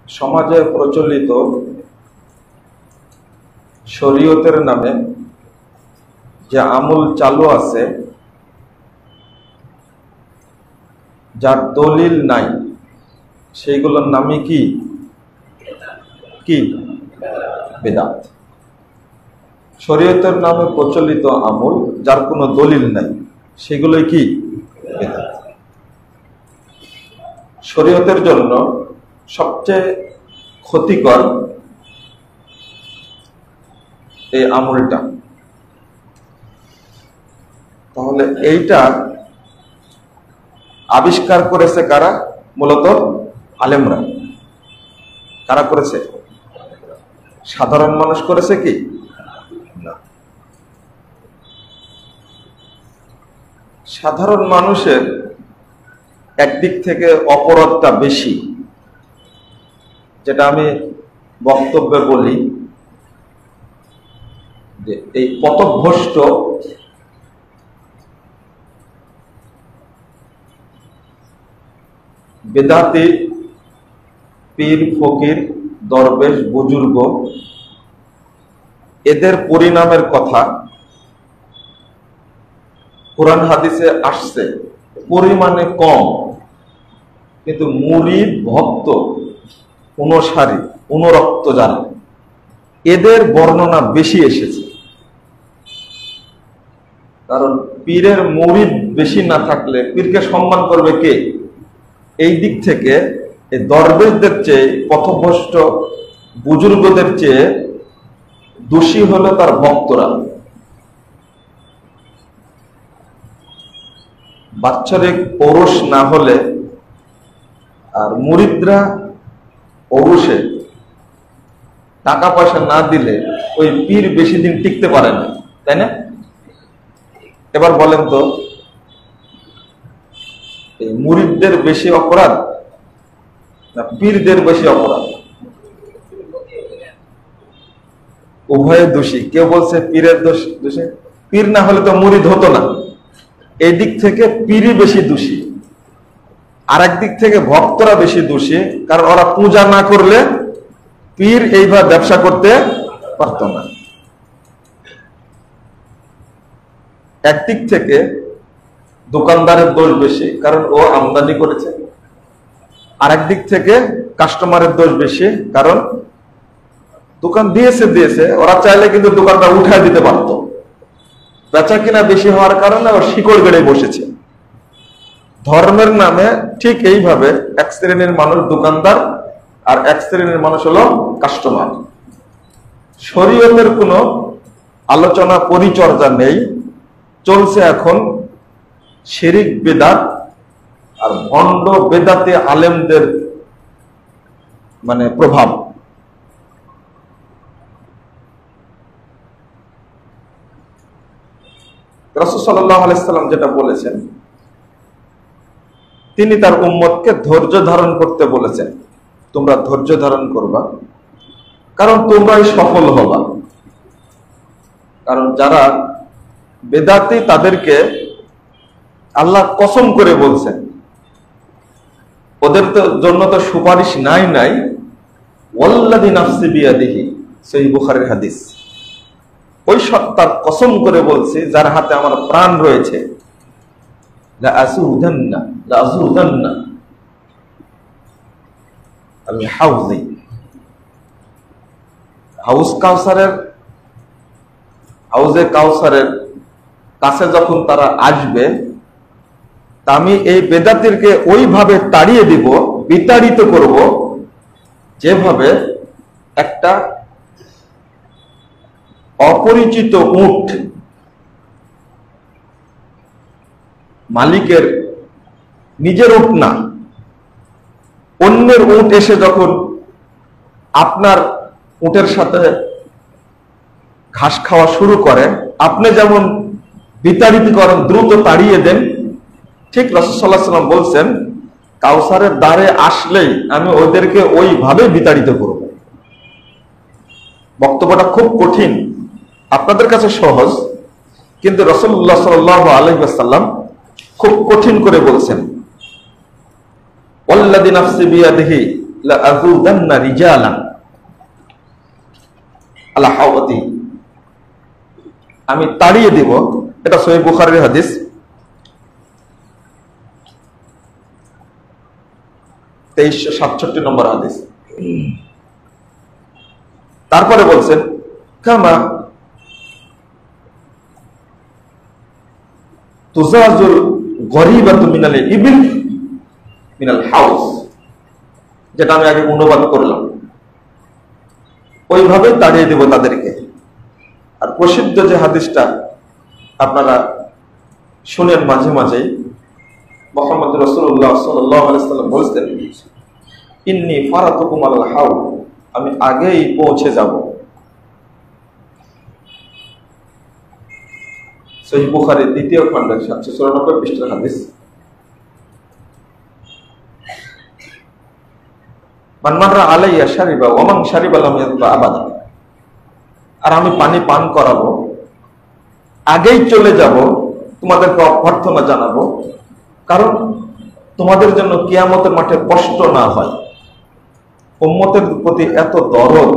সমাজে প্রচলিত শরীয়তের নামে যে আমল চালু আছে, যার দলিল নাই, সেইগুলোর নামই কি কি বিদআত। শরীয়তের নামে প্রচলিত আমল যার কোনো দলিল নাই, সেগুলোই কি বিদআত। শরীয়তের জন্য সবচেয়ে ক্ষতিকর এই আমলটা। তাহলে এইটা আবিষ্কার করেছে কারা? মূলত আলেমরা। কারা করেছে? সাধারণ মানুষ করেছে কি না। সাধারণ মানুষের একদিক থেকে অপরাধটা বেশি, যেটা আমি বক্তব্যে বলি যে এই পথভ্রষ্ট বেদাতি পীর ফকির দরবেশ বুজুর্গ, এদের পরিণামের কথা কোরআন হাদিসে আসছে, পরিমাণে কম, কিন্তু মুরিদ ভক্ত অনুসারী অনুরক্ত যারা, এদের বর্ণনা বেশি এসেছে। কারণ পীরের মুরিদ বেশি না থাকলে পীরকে সম্মান করবে কে? এই দিক থেকে এই দরবেশদের চেয়ে, পথভ্রষ্ট বুজুর্গদের চেয়ে দোষী হলো তার ভক্তরা। বাৎসরিক পৌরুষ না হলে আর মুরিদরা পৌরুষে টাকা পয়সা না দিলে ওই পীর বেশি দিন টিকতে পারে না, তাই না? এবার বলেন তো, এই মুরিদদের বেশি অপরাধ না পীরদের বেশি অপরাধ? উভয়ে দোষী। কেউ বলছে পীরের দোষে, পীর না হলে তো মুরিদ হতো না। এই দিক থেকে পীরই বেশি দোষী। আর একদিক থেকে ভক্তরা বেশি দোষী, কারণ ওরা পূজা না করলে পীর এইভাবে ব্যবসা করতে পারত না। একদিক থেকে দোকানদারের দোষ বেশি, কারণ ও আমদানি করেছে। আর একদিক থেকে কাস্টমারের দোষ বেশি, কারণ দোকান দিয়েছে, ওরা চাইলে কিন্তু দোকানটা উঠায় দিতে পারত। বেচা কিনা বেশি হওয়ার কারণে ও শিকড় গেড়ে বসেছে। ধর্মের নামে ঠিক এইভাবে এক শ্রেণীর মানুষ দোকানদার আর এক শ্রেণীর মানুষ হলো কাস্টমার। শরীয়তের কোনো আলোচনা পরিচর্যা নেই, চলছে এখন শিরিক বেদাত আর ভণ্ড বেদাতে আলেমদের মানে প্রভাব। রাসূল সাল্লাল্লাহু আলাইহি সাল্লাম যেটা বলেছেন, তিনি তার উম্মতকে ধৈর্য ধারণ করতে বলেছেন। তোমরা ধৈর্য ধারণ করবা, কারণ তোমরাই সফল হবা। কারণ যারা বেদাতি তাদেরকে আল্লাহ কসম করে বলছেন, ওদের তো জন্য তো সুপারিশ নাই। ওয়াল্লাযী নাফসি বিয়াদিহি, সহিহ বুখারীর হাদিস। ওই সত্তার কসম করে বলছি যার হাতে আমার প্রাণ রয়েছে, লা আযুদান্না আল হাউজি, হাউজে কাউসারের কাছে যখন তারা আসবে, তা আমি এই বেদাতিরকে ওইভাবে তাড়িয়ে দিব, বিতাড়িত করব, যেভাবে একটা অপরিচিত উট মালিকের নিজের উট না, অন্যের উট এসে যখন আপনার উটের সাথে ঘাস খাওয়া শুরু করে, আপনি যেমন বিতাড়িত করেন, দ্রুত তাড়িয়ে দেন, ঠিক রাসূল সাল্লাল্লাহু আলাইহি ওয়াসাল্লাম বলছেন কাউসারের দ্বারে আসলেই আমি ওদেরকে ওইভাবে বিতাড়িত করব। বক্তব্যটা খুব কঠিন, আপনাদের কাছে সহজ, কিন্তু রাসূলুল্লাহ সাল্লাল্লাহু আলাইহি ওয়াসাল্লাম খুব কঠিন করে বলছেন। ওয়াল্লাযী নাফসি বিয়াদিহি লাআযুদান্না রিজালান আলা হাওদি, আমি তাড়িয়ে দেব। এটা সহিহ বুখারীর হাদিস। তেইশশো 67 নম্বর হাদিস। তারপরে বলছেন কামা তুজাজুল গরিবাতু মিনাল ইবিল মিনাল হাউস, যেটা আমি আগে অনুবাদ করলাম, ওইভাবে তাড়িয়ে দেব তাদেরকে। আর প্রসিদ্ধ যে হাদিসটা আপনারা শুনেন মাঝে মাঝে, মুহাম্মদ রাসূলুল্লাহ সাল্লাল্লাহু আলাইহি ওয়াসাল্লাম বলেছেন, ইন্নী ফারাতুকুম আলাল হাউদ, আমি আগেই পৌঁছে যাব। সহিহ বুখারীর দ্বিতীয় খণ্ড 794 পৃষ্ঠার হাদিস। মান মাররা আলাইয়া শারিবা ওয়া মান শারিবা লাম ইয়াযবা আবাদা, আর আমি পানি পান করাবো, আগেই চলে যাব, তোমাদেরকে অভ্যর্থনা জানাবো, কারণ তোমাদের জন্য কিয়ামতের মাঠে কষ্ট না হয়। উম্মতের প্রতি এত দরদ,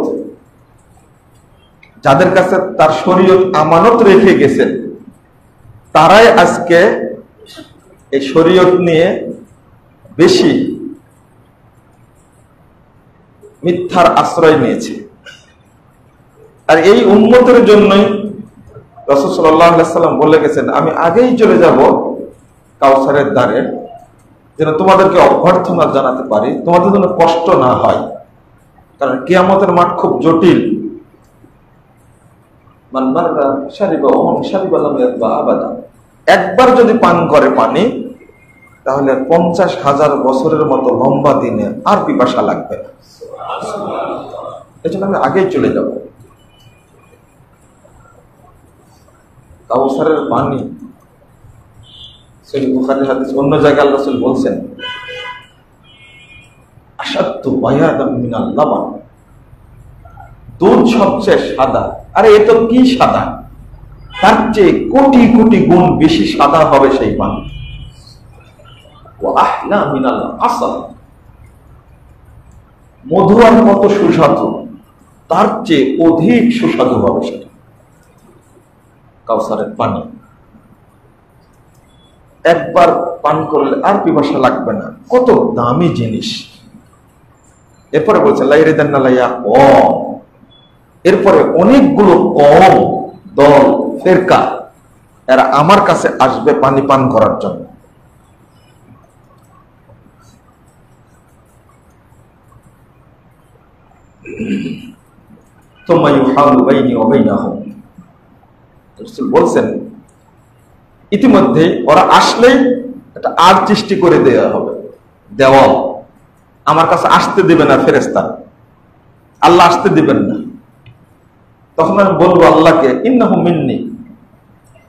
যাদের কাছে তার শরীয়ত আমানত রেখে গেছেন, তারাই আজকে এই শরীয়ত নিয়ে বেশি মিথ্যার আশ্রয় নিয়েছে। আর এই উম্মতের জন্যই রাসূল সাল্লাল্লাহু আলাইহি ওয়াসাল্লাম বলে গেছেন, আমি আগেই চলে যাব কাউসারের দ্বারে, যেন তোমাদেরকে অভ্যর্থনা জানাতে পারি, তোমাদের জন্য কষ্ট না হয়। কারণ কিয়ামতের মাঠ খুব জটিল। মান মাররা শারিবা ওয়া মান শারিবা লাম ইয়াযবা আবাদা, একবার যদি পান করে পানি, তাহলে 50,000 বছরের মতো লম্বা দিনে আর পিপাসা লাগবে না। এই জন্য আমি আগেই চলে যাব। কাউসারের পানি, সহিহ বুখারীর হাদিস। অন্য জায়গায় আল্লাহ রাসূল বলছেন, আশাদ্দু বায়াদাম মিনাল লাবান, দুধ সবচেয়ে সাদা। আরে এ তো কি সাদা, তার চেয়ে কোটি কোটি গুণ বেশি সাদা হবে সেই পানি। ওয়া আহলা মিনাল আসাল, মধু আর কত সুস্বাদু, তার চেয়ে অধিক সুস্বাদু হবে সেটা কাউসারের পানি। একবার পান করলে আর পিপাসা লাগবে না, কত দামি জিনিস। এরপরে বলছে লাইরিদান্না লাইয়া কম, এরপরে অনেকগুলো কম দল ফেরকা এরা আমার কাছে আসবে পানি পান করার জন্য। সুম্মা ইউহালু বাইনি ওয়া বাইনাহুম, রাসূল বলছেন ইতিমধ্যে ওরা আসলেই একটা আর সৃষ্টি করে দেওয়া হবে, দেওয়াল। আমার কাছে আসতে দিবে না ফেরেশতা, আল্লাহ আসতে দিবেন না। তখন আমি বলবো আল্লাহকে, ইন্নাহু মিন্নি,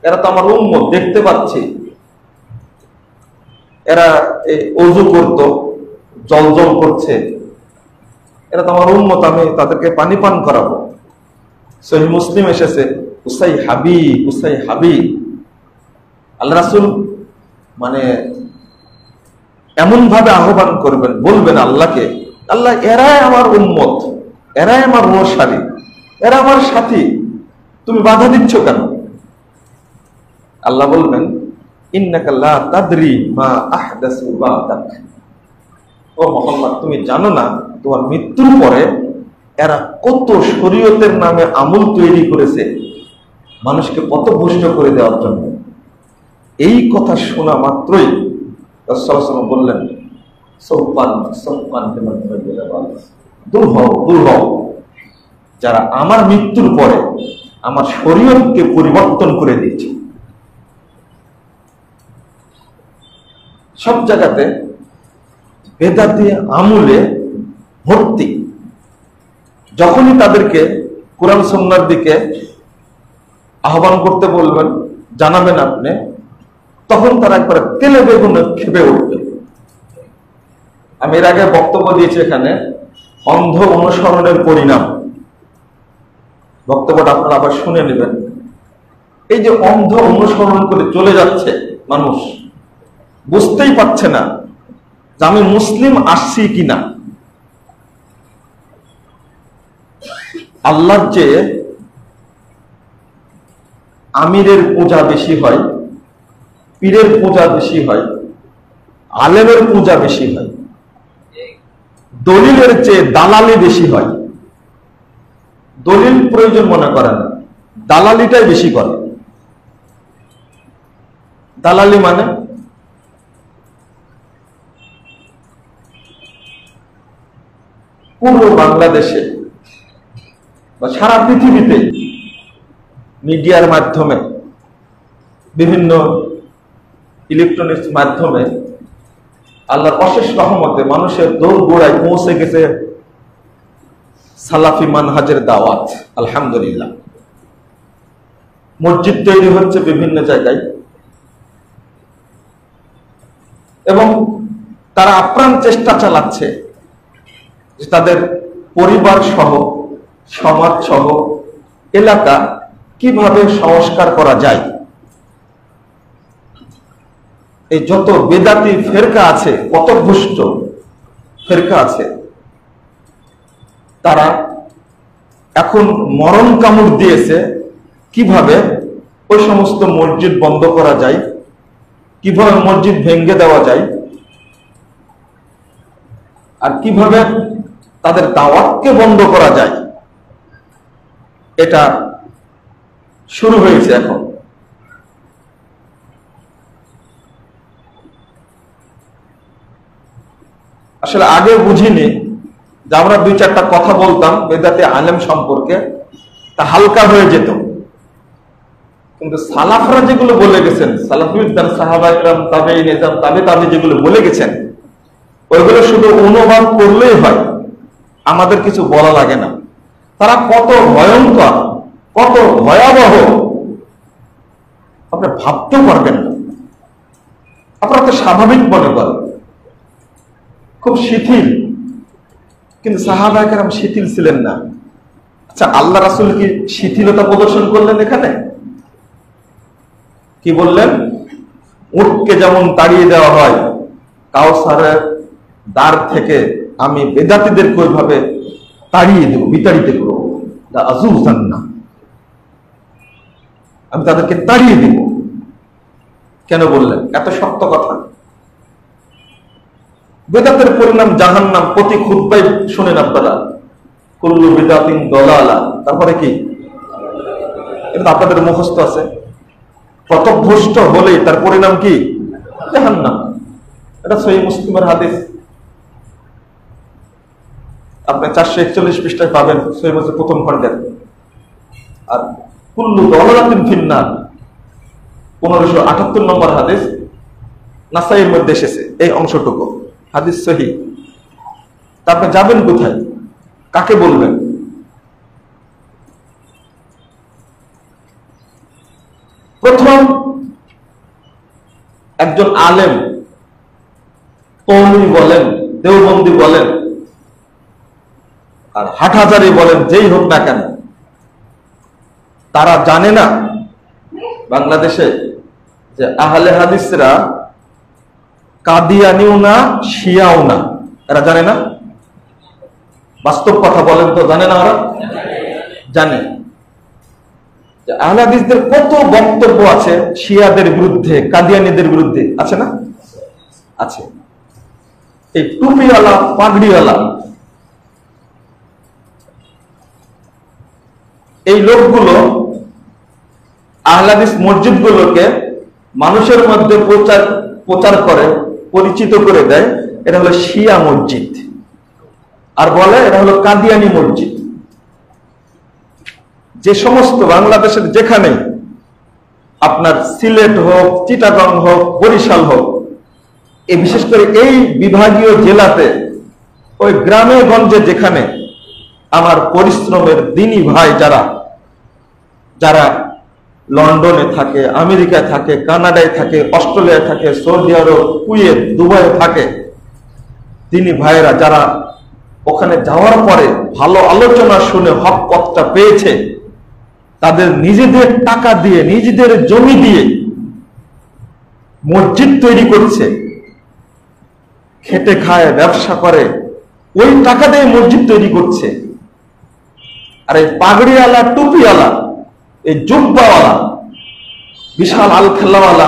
এরা তো আমার উম্মত, দেখতে পাচ্ছি এরা ওযু করতো, জলজল করছে, এরা তো আমার উম্মত, আমি তাদেরকে পানি পান করাবো। সহিহ মুসলিম এসেছে, উসাই হাবিব উসাই হাবিব। আল্লাহ রাসূল মানে এমন ভাবে আহ্বান করবেন, বলবেন আল্লাহকে, আল্লাহ এরাই আমার উম্মত, এরাই আমার অনুসারী, এরা আমার সাথী, তুমি বাধা দিচ্ছ কেন? আল্লাহ বলবেন, ইন্নাকা লা তাদরি মা আহদাসু বাদাক, ও মুহাম্মদ তুমি জানো না তোমার মৃত্যুর পরে এরা কত শরীয়তের নামে আমল তৈরি করেছে মানুষকে পথভ্রষ্ট করে দেওয়ার জন্য। এই কথা শোনা মাত্রই রাসূল সাল্লাল্লাহু আলাইহি ওয়াসাল্লাম বললেন, সৌপান সৌপান, দূর হও দূর হও, যারা আমার মৃত্যুর পরে আমার শরীয়তকে পরিবর্তন করে দিয়েছে। সব জায়গাতে বেদাতি আমলে ভর্তি। যখনই তাদেরকে কোরআন সুন্নাহর দিকে আহ্বান করতে বলবেন, জানাবেন আপনি, তখন তারা একবারে তেলে বেগুনে ক্ষেপে উঠবে। আমি এর আগে বক্তব্য দিয়েছি এখানে, অন্ধ অনুসরণের পরিণাম। বক্তব্যটা আপনারা আবার শুনে নেবেন। এই যে অন্ধ অনুসরণ করে চলে যাচ্ছে মানুষ, বুঝতেই পারছে না যে আমি মুসলিম আসছি কিনা, আল্লাহর চেয়ে আমিরের পূজা বেশি হয়, পীরের পূজা বেশি হয়, আলেমের পূজা বেশি হয়, দলিলের চেয়ে দালালি বেশি হয়। দলিল প্রয়োজন মনে করে না, দালালিটাই বেশি করে। দালালি মানে পুরো বাংলাদেশে বা সারা পৃথিবীতে মিডিয়ার মাধ্যমে, বিভিন্ন ইলেকট্রনিক্স মাধ্যমে আল্লাহর অশেষ রহমতে মানুষের দৌড় গোড়ায় পৌঁছে গেছে সালাফি মানহাজের দাওয়াত। আলহামদুলিল্লাহ। মসজিদ তৈরি হচ্ছে বিভিন্ন জায়গায় এবং তারা আপ্রাণ চেষ্টা চালাচ্ছে যে তাদের পরিবার সহ, সমাজ সহ, এলাকা কিভাবে সংস্কার করা যায়। এই যত বেদাতি ফেরকা আছে, পথভ্রষ্ট ফেরকা আছে, তারা এখন মরণ কামড় দিয়েছে কিভাবে ওই সমস্ত মসজিদ বন্ধ করা যায়, কিভাবে মসজিদ ভেঙে দেওয়া যায়, আর কিভাবে তাদের দাওয়াতকে বন্ধ করা যায়। এটা শুরু হয়েছে এখন। আসলে আগে বুঝিনি যে আমরা দুই চারটা কথা বলতাম বেদাতে আলেম সম্পর্কে, তা হালকা হয়ে যেত। কিন্তু সালাফরা যেগুলো বলে গেছেন, সালাফুদ্দান, সাহাবা ইকরাম, তাবেঈন, তাবে যেগুলো বলে গেছেন, ওইগুলো শুধু অনুবাদ করলেই হয়, আমাদের কিছু বলা লাগে না। তারা কত ভয়ঙ্কর, কত ভয়াবহ আপনি ভাবতেও পারবেন না। আপনারা তো স্বাভাবিক মনে করেন, খুব শিথিল, কিন্তু সাহাবা কেরাম শিথিল ছিলেন না। আচ্ছা, আল্লাহ রাসূল কি শিথিলতা প্রদর্শন করলেন এখানে? কি বললেন? উটকে যেমন তাড়িয়ে দেওয়া হয় কাউসারের দ্বার থেকে, আমি বেদাতীদেরকে ওইভাবে তাড়িয়ে দেব, বিতাড়িত করবো, আমি তাদেরকে তাড়িয়ে দেব। কেন বললেন? এত শক্ত কথা। বেদাতের পরিণাম জাহান্নাম, প্রতি খুতবায় শুনেন আপনারা, কুল্লু বিদাতিন দলালা। তারপরে কি? এটা আপনাদের মুখস্থ আছে। পথভ্রষ্ট হলেই তার পরিণাম কি? জাহান্নাম। এটা সহিহ মুসলিমের হাদিস, আপনি 441 পৃষ্ঠায় পাবেন, সহিহ মুসলিম প্রথম খণ্ডের। আর কুল্লু দলালাতিন ফিন্নার 1578 নম্বর হাদিস, নাসাইয়ের মধ্যে এসেছে এই অংশটুকু, হাদিস সহিহ। তারপরে যাবেন কোথায়? কাকে বলবেন? প্রথম একজন আলেম, কওমি বলেন, দেওবন্দি বলেন, আর হাটহাজারি বলেন, যেই হোক না কেন, তারা জানে না বাংলাদেশে যে আহলে হাদিসরা কাদিয়ানিও না, শিয়াও না। এরা জানে না? বাস্তব কথা বলেন তো, জানে না? ওরা জানে। আহলে হাদিসদের কত বক্তব্য আছে শিয়াদের বিরুদ্ধে, কাদিয়ানীদের বিরুদ্ধে, আছে না? আছে। এই টুপিওয়ালা, পাগড়িওয়ালা এই লোকগুলো আহলে হাদিস মসজিদগুলোকে মানুষের মধ্যে প্রচার করে, পরিচিত করে দেয় এটা হলো শিয়া মসজিদ, আর বলে এটা হলো কাদিয়ানী মসজিদ। যে সমস্ত বাংলাদেশের যেখানে আপনার সিলেট হোক, চিটাগং হোক, বরিশাল হোক, এই বিশেষ করে এই বিভাগীয় জেলাতে, ওই গ্রামে গঞ্জে যেখানে আমার পরিশ্রমের দিনী ভাই যারা লন্ডনে থাকে, আমেরিকায় থাকে, কানাডায় থাকে, অস্ট্রেলিয়ায় থাকে, সৌদি আরব, কুয়েত, দুবাইয়ে থাকে, দিনী ভাইয়েরা যারা ওখানে যাওয়ার পরে ভালো আলোচনা শুনে হক পথটা পেয়েছে, তাদের নিজেদের টাকা দিয়ে, নিজেদের জমি দিয়ে মসজিদ তৈরি করছে, খেটে খায়, ব্যবসা করে, ওই টাকা দিয়ে মসজিদ তৈরি করছে। আর এই পাগড়িওয়ালা, টুপিওয়ালা, এই জুব্বাওয়ালা, বিশাল আল খেলাওয়ালা,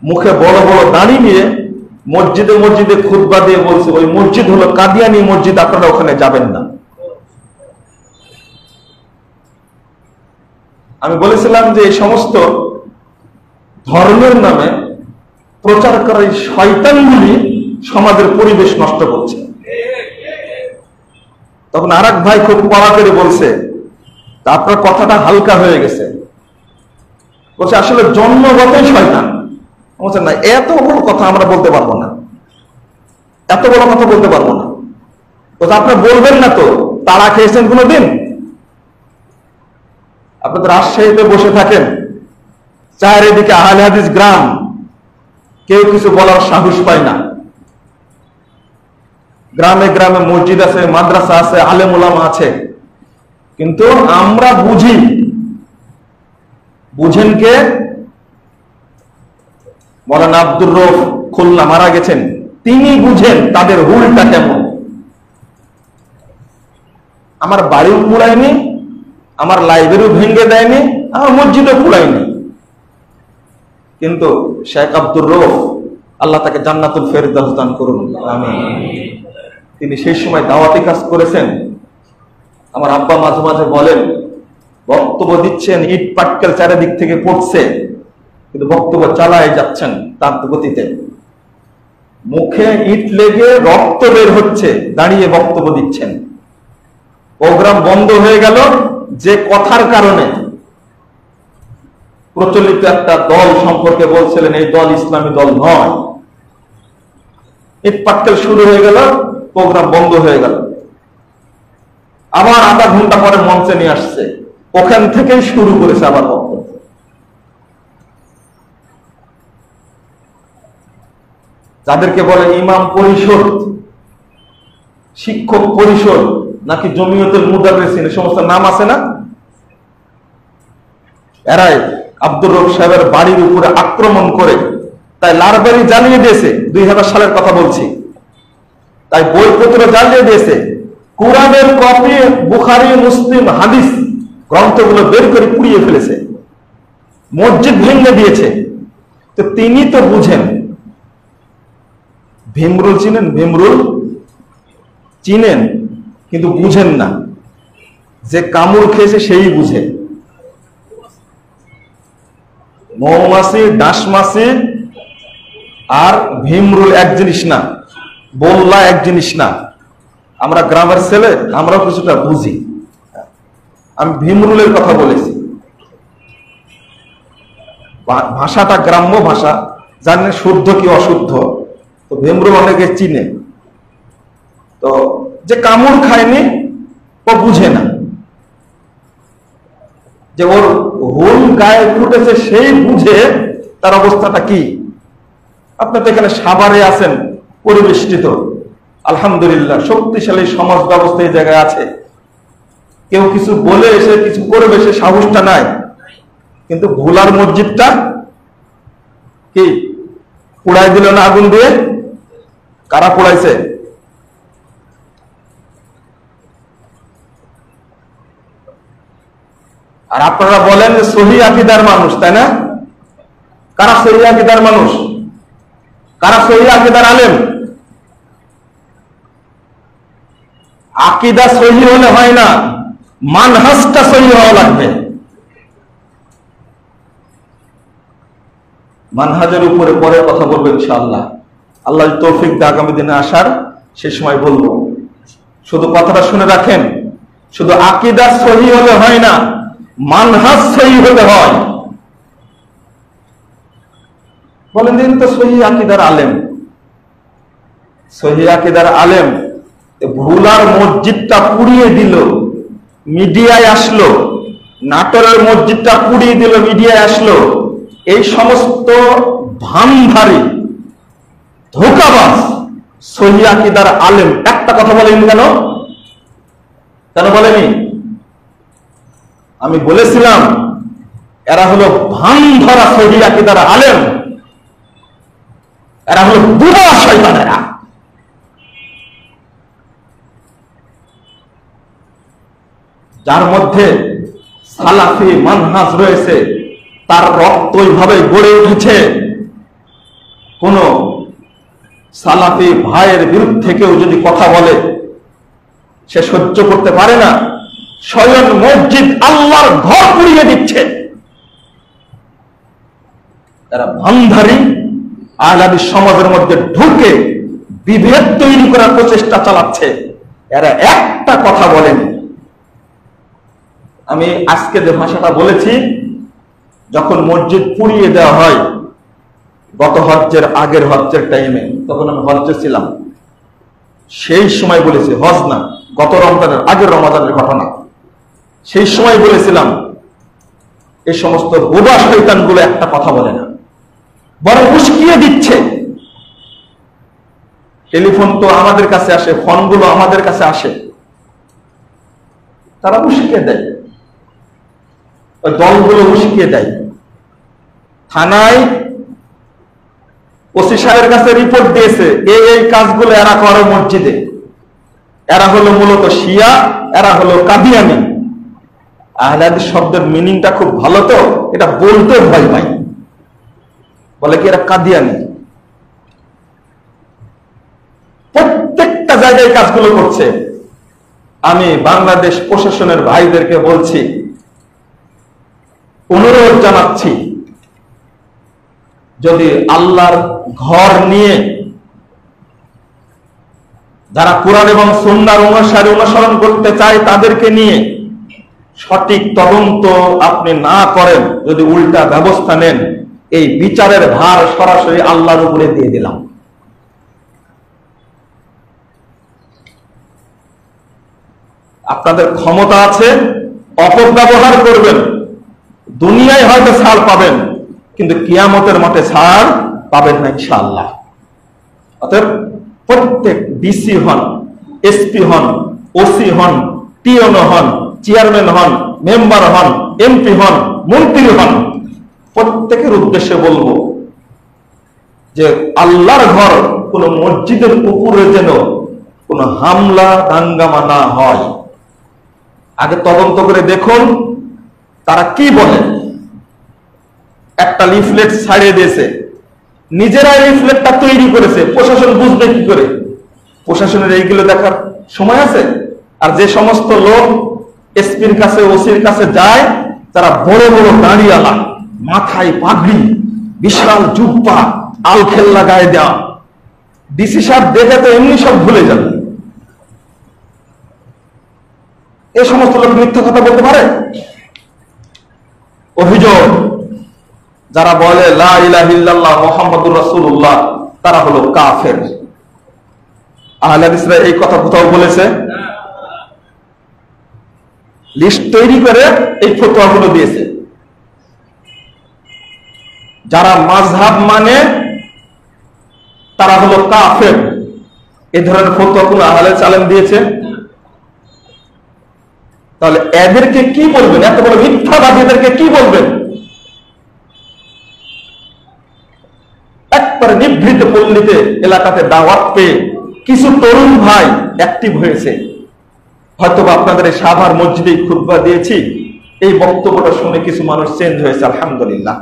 মুখে বড় বড় দাড়ি নিয়ে মসজিদে মসজিদে খুতবা দিয়ে বলছে ওই মসজিদ হলো কাদিয়ানি মসজিদ, আপনারা ওখানে যাবেন না। আমি বলেছিলাম যে এই সমস্ত ধর্মের নামে প্রচারকারী শয়তানগুলি সমাজের পরিবেশ নষ্ট করছে। তখন আর এক ভাই খুব কড়া করে বলছে, তা আপনার কথাটা হালকা হয়ে গেছে, বলছে আসলে জন্মগতই শয়তান। বলছেন না, এত বড় কথা আমরা বলতে পারবো না, এত বড় কথা বলতে পারবো না। বলছে আপনি বলবেন না তো, তারা খেয়েছেন কোনোদিন? আপনি তো রাজশাহীতে বসে থাকেন, চারিদিকে আহলে হাদিস গ্রাম, কেউ কিছু বলার সাহস পায় না। গ্রামে গ্রামে মসজিদ আছে, মাদ্রাসা আছে, আলেম ওলামা আছে, কিন্তু আমরা বুঝি। বুঝেন কে? বলেন আব্দুর রউফ খুলনা মারা গেছেন, তিনি বুঝেন তাদের হুলটা কেমন। আমার বাড়িও পুড়ায়নি, আমার লাইব্রেরিও ভেঙে দেয়নি, আমার মসজিদও পুড়ায়নি, কিন্তু শেখ আব্দুর রউফ, আল্লাহ তাকে জান্নাতুল ফেরদাউস দান করুন, আমিন। তিনি সেই সময় দাওয়াতি কাজ করেছেন। আমার আব্বা মাঝে মাঝে বলেন, বক্তব্য দিচ্ছেন, ইট পাটকেল চারিদিক থেকে পড়ছে, কিন্তু বক্তব্য চালায় যাচ্ছেন তার গতিতে। মুখে ইট লেগে রক্ত বের হচ্ছে, দাঁড়িয়ে বক্তব্য দিচ্ছেন। প্রোগ্রাম বন্ধ হয়ে গেল যে কথার কারণে। প্রচলিত একটা দল সম্পর্কে বলছিলেন, এই দল ইসলামী দল নয়। ইট পাটকেল শুরু হয়ে গেল, প্রোগ্রাম বন্ধ হয়ে গেল। আবার আধা ঘন্টা পরে মঞ্চে নিয়ে আসছে, ওখান থেকেই শুরু করেছে আবার বক্তব্য। যাদেরকে বলে ইমাম পরিষদ, শিক্ষক পরিষদ, নাকি জমিয়তুল মুদাররিসিন, সমস্ত নাম আছে না? এরাই আব্দুর রউফ সাহেবের বাড়ির উপরে আক্রমণ করে তাই লাইব্রেরি জ্বালিয়ে দিয়েছে। 2000 সালের কথা বলছি। তাই বইপত্র জ্বালিয়ে দিয়েছে, কোরআনের কপি, বুখারী, মুসলিম, হাদিস গ্রন্থগুলো বের করে পুড়িয়ে ফেলেছে, মসজিদ ভেঙে দিয়েছে। তো তিনি তো বুঝেন। ভীমরুল চিনেন? ভীমরুল চিনেন, কিন্তু বুঝেন না। যে কামড় খেয়েছে সেই বুঝে। মৌমাছি, ডাঁশমাছি আর ভীমরুল এক জিনিস না, বললা এক জিনিস না। আমরা গ্রামের ছেলে, আমরাও কিছুটা বুঝি। আমি ভীমরুলের কথা বলেছি। ভাষাটা গ্রাম্য ভাষা, জানেন শুদ্ধ কি অশুদ্ধ। তো ভীমরুল অনেকে চিনে। তো যে কামড় খায়নি ও বুঝে না, যে ওর হুল গায়ে ফুটেছে সেই বুঝে তার অবস্থাটা কি। আপনি তো এখানে সাভারে আছেন, পরিবেষ্টিত, আলহামদুলিল্লাহ, শক্তিশালী সমাজ ব্যবস্থা এই জায়গায় আছে। কেউ কিছু বলে এসে কিছু করবে সে সাহসটা নাই, কিন্তু ভোলার মসজিদটা কি পুড়াই দিল না আগুন দিয়ে? কারা পুড়াইছে? আর আপনারা বলেন যে সহি আকীদার মানুষ, তাই না? কারা সহি আকীদার মানুষ? কারা সহি আকীদার আলেম? আকীদা সহি হলে হয় না, মানহাজটা সহি হওয়া লাগবে। মানহাজের উপরে পরে কথা বলবো ইনশাআল্লাহ। আল্লাহ তৌফিক দেয় আগামী দিনে আসার, সে সময় বলবো। শুধু কথাটা শুনে রাখেন, শুধু আকীদা সহি হলে হয় না, মানহাজ সহি হতে হয়। বলেন দিন তো সহি আকীদার আলেম, সহি আকীদার আলেম ভুলার মসজিদটা পুড়িয়ে দিল, মিডিয়ায় আসলো। নাটোরের মসজিদটা পুড়িয়ে দিল, মিডিয়ায় আসলো। এই সমস্ত ভানধারী ধোঁকাবাজ সহি আকীদার আলেম একটা কথা বলেন কেন? কেন বলেনি? আমি বলেছিলাম এরা হলো ভান ধরা সহি আকীদার আলেম, এরা হলো বুড়া শয়তানেরা। যার মধ্যে সালাফি মানহাজ রয়েছে, তার রক্ত ওইভাবে গড়ে উঠেছে, কোন সালাফি ভাইয়ের বিরুদ্ধে কেউ যদি কথা বলে সে সহ্য করতে পারে না। স্বয়ং মসজিদ আল্লাহর ঘর পুড়িয়ে দিচ্ছে। এরা ভান্ডারি আহলাদিস সমাজের মধ্যে ঢুকে বিভেদ তৈরি করার প্রচেষ্টা চালাচ্ছে। এরা একটা কথা বলেনি। আমি আজকে যে ভাষাটা বলেছি, যখন মসজিদ পুড়িয়ে দেওয়া হয় গত হজ্জের আগের হজ্জের টাইমে, তখন আমি হজ্জে ছিলাম, সেই সময় বলেছি, হজ না, গত রমজানের আগের রমজানের ঘটনা, সেই সময় বলেছিলাম এই সমস্ত বোবা শয়তানগুলো একটা কথা বলে না, বরং উস্কিয়ে দিচ্ছে। টেলিফোন তো আমাদের কাছে আসে, ফোনগুলো আমাদের কাছে আসে, তারা উস্কিয়ে দেয়, ওই দলগুলো উস্কিয়ে দেয়। থানায় ওসি সাহেবের কাছে রিপোর্ট দিয়েছে এই কাজগুলো এরা করে মসজিদে, এরা হলো মূলত শিয়া, এরা হলো কাদিয়ানি। আহলে হাদিস শব্দের মিনিংটা খুব ভালো, তো এটা বলতে ভয় পাই, বলে কি এরা কাদিয়ানি। প্রত্যেকটা জায়গায় কাজগুলো করছে। আমি বাংলাদেশ প্রশাসনের ভাইদেরকে বলছি, অনুরোধ জানাচ্ছি, যদি আল্লাহর ঘর নিয়ে যারা কোরআন এবং সুন্নাহর অনুসরণ করতে চায় তাদেরকে নিয়ে সঠিক তদন্ত আপনি না করেন, যদি উল্টা ব্যবস্থা নেন, এই বিচারের ভার সরাসরি আল্লাহর উপরে দিয়ে দিলাম। আপনাদের ক্ষমতা আছে, অপব্যবহার করবেন, দুনিয়ায় হয়তো ছাড় পাবেন, কিন্তু কিয়ামতের মাঠে ছাড় পাবেন না ইনশাআল্লাহ। অতএব প্রত্যেক ডিসি হন, এসপি হন, ওসি হন, টিওনো হন, চেয়ারম্যান হন, মেম্বার হন, এমপি হন, মন্ত্রী হন, প্রত্যেকের উদ্দেশ্যে বলবো যে আল্লাহর ঘর, কোন মসজিদের উপরে যেন কোন হামলা দাঙ্গামা না হয়। আগে তদন্ত করে দেখুন তারা কি বলে। একটা লিফলেট ছাড়িয়ে দিয়েছে, নিজেরাই লিফলেটটা তৈরি করেছে, প্রশাসন বুঝবে কি করে? প্রশাসনের এইগুলো দেখার সময় আছে? আর যে সমস্ত লোক এসপির কাছে, ওসির কাছে যায়, তারা বড় বড় দাঁড়িয়ালা, মাথায় পাগড়ি, বিশাল জুব্বা, আলখেল্লা গায়ে দেওয়া, ডিসি সাহেব দেখে তো এমনি সব ভুলে যাবে। এই সমস্ত লোক মিথ্যা কথা বলতে পারে? অভিযোগ, যারা বলে লা ইলাহা ইল্লাল্লাহ মুহাম্মাদুর রাসূলুল্লাহ, তারা হলো কাফের। আহলে হাদিসরা এই কথা কোথাও বলেছে? লিস্ট তৈরি করে এই ফতোয়াগুলো দিয়েছে। যারা মাযহাব মানে তারা হলো কাফের, এই ধরনের ফতোয়া কোন আহলে আলেম দিয়েছে? তাহলে এদেরকে কি বলবেন? এত বড় মিথ্যাবাদীদেরকে কি বলবেন? একবার নিভৃত পল্লীতে এলাকাতে দাওয়াত পেয়ে কিছু তরুণ ভাই অ্যাক্টিভ হয়েছে। হয়তোবা আপনাদের এই সাভার মসজিদে খুতবা দিয়েছি, এই বক্তব্যটা শুনে কিছু মানুষ চেঞ্জ হয়েছে, আলহামদুলিল্লাহ।